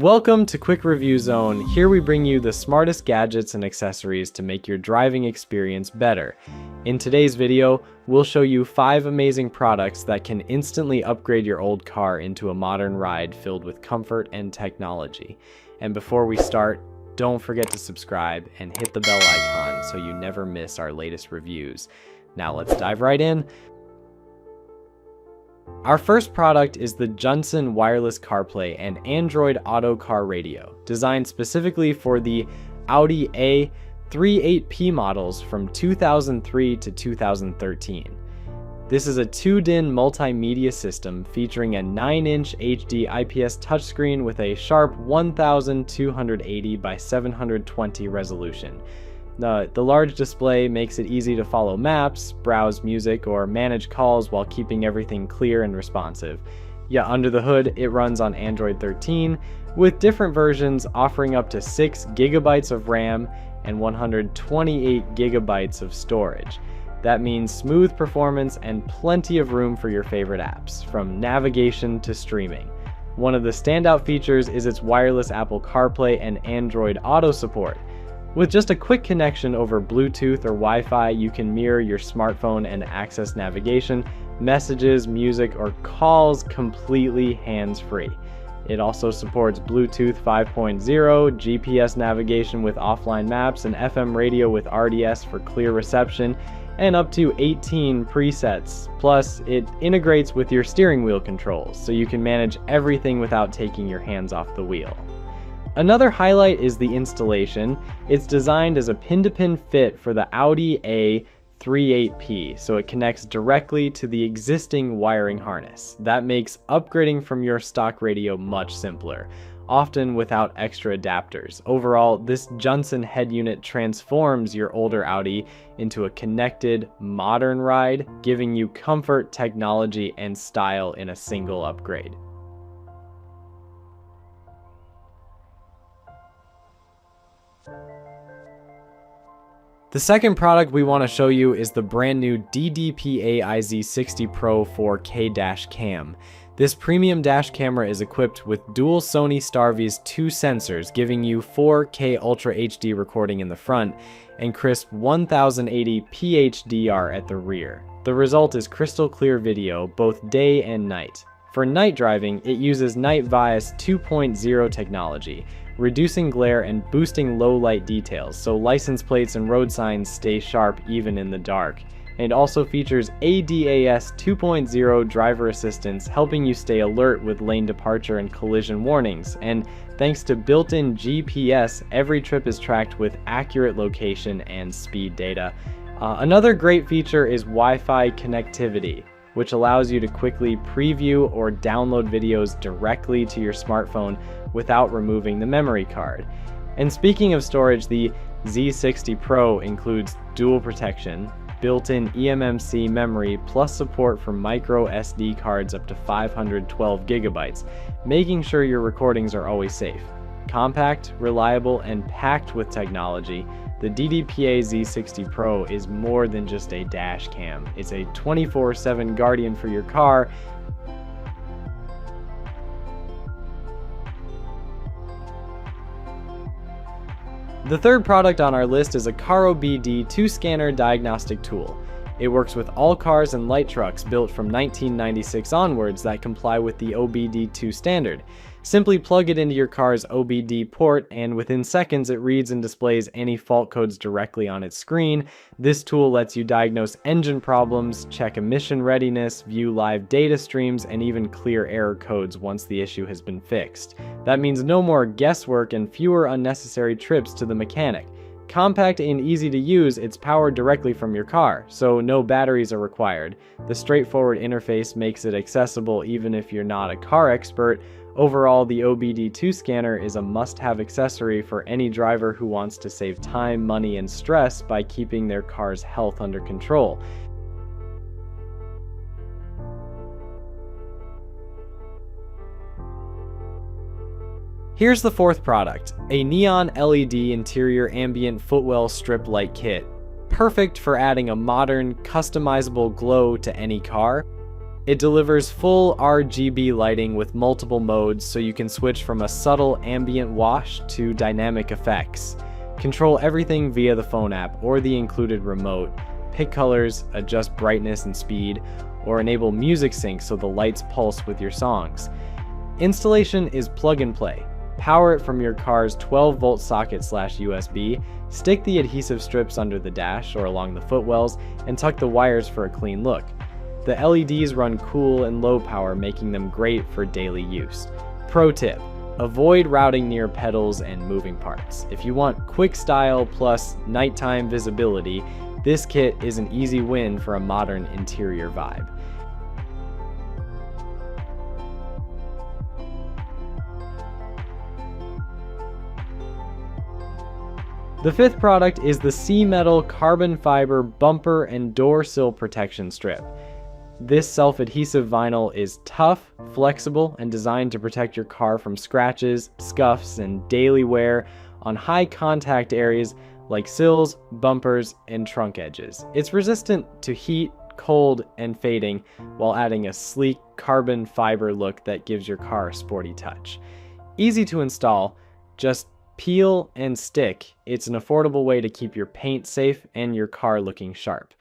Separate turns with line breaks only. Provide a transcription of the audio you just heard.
Welcome to Quick Review Zone. Here we bring you the smartest gadgets and accessories to make your driving experience better. In today's video, we'll show you 5 amazing products that can instantly upgrade your old car into a modern ride filled with comfort and technology. And before we start, don't forget to subscribe and hit the bell icon so you never miss our latest reviews. Now let's dive right in. Our first product is the Junsun wireless CarPlay and Android Auto car radio, designed specifically for the Audi A38P models from 2003 to 2013. This is a 2-DIN multimedia system featuring a 9-inch HD IPS touchscreen with a sharp 1280 by 720 resolution. The large display makes it easy to follow maps, browse music, or manage calls while keeping everything clear and responsive. Yet under the hood, it runs on Android 13, with different versions offering up to 6 GB of RAM and 128 GB of storage. That means smooth performance and plenty of room for your favorite apps, from navigation to streaming. One of the standout features is its wireless Apple CarPlay and Android Auto support. With just a quick connection over Bluetooth or Wi-Fi, you can mirror your smartphone and access navigation, messages, music, or calls completely hands-free. It also supports Bluetooth 5.0, GPS navigation with offline maps, and FM radio with RDS for clear reception, and up to 18 presets. Plus, it integrates with your steering wheel controls, so you can manage everything without taking your hands off the wheel. Another highlight is the installation. It's designed as a pin-to-pin fit for the Audi A38P, so it connects directly to the existing wiring harness. That makes upgrading from your stock radio much simpler, often without extra adapters. Overall, this Junsun head unit transforms your older Audi into a connected, modern ride, giving you comfort, technology, and style in a single upgrade. The second product we want to show you is the brand new DDPAI Z60 Pro 4K dash cam. This premium dash camera is equipped with dual Sony StarViz 2 sensors, giving you 4K Ultra HD recording in the front and crisp 1080p HDR at the rear. The result is crystal clear video both day and night. For night driving, it uses Night Vias 2.0 technology, reducing glare and boosting low light details, so license plates and road signs stay sharp even in the dark. And it also features ADAS 2.0 driver assistance, helping you stay alert with lane departure and collision warnings. And thanks to built-in GPS, every trip is tracked with accurate location and speed data. Another great feature is Wi-Fi connectivity, which allows you to quickly preview or download videos directly to your smartphone without removing the memory card. And speaking of storage, the Z60 Pro includes dual protection, built-in eMMC memory, plus support for micro SD cards up to 512 GB, making sure your recordings are always safe. Compact, reliable, and packed with technology, the DDPAI Z60 Pro is more than just a dash cam. It's a 24/7 guardian for your car. The third product on our list is a Car OBD 2-scanner diagnostic tool. It works with all cars and light trucks built from 1996 onwards that comply with the OBD2 standard. Simply plug it into your car's OBD port, and within seconds it reads and displays any fault codes directly on its screen. This tool lets you diagnose engine problems, check emission readiness, view live data streams, and even clear error codes once the issue has been fixed. That means no more guesswork and fewer unnecessary trips to the mechanic. Compact and easy to use, it's powered directly from your car, so no batteries are required. The straightforward interface makes it accessible even if you're not a car expert. Overall, the OBD2 scanner is a must-have accessory for any driver who wants to save time, money, and stress by keeping their car's health under control. Here's the fourth product, a neon LED interior ambient footwell strip light kit. Perfect for adding a modern, customizable glow to any car. It delivers full RGB lighting with multiple modes, so you can switch from a subtle ambient wash to dynamic effects. Control everything via the phone app or the included remote, pick colors, adjust brightness and speed, or enable music sync so the lights pulse with your songs. Installation is plug and play. Power it from your car's 12-volt socket/USB, stick the adhesive strips under the dash or along the footwells, and tuck the wires for a clean look. The LEDs run cool and low power, making them great for daily use. Pro tip: avoid routing near pedals and moving parts. If you want quick style plus nighttime visibility, this kit is an easy win for a modern interior vibe. The fifth product is the SEAMETAL Carbon Fiber Bumper and Door Sill Protection Strip. This self-adhesive vinyl is tough, flexible, and designed to protect your car from scratches, scuffs, and daily wear on high contact areas like sills, bumpers, and trunk edges. It's resistant to heat, cold, and fading, while adding a sleek carbon fiber look that gives your car a sporty touch. Easy to install, just peel and stick. It's an affordable way to keep your paint safe and your car looking sharp.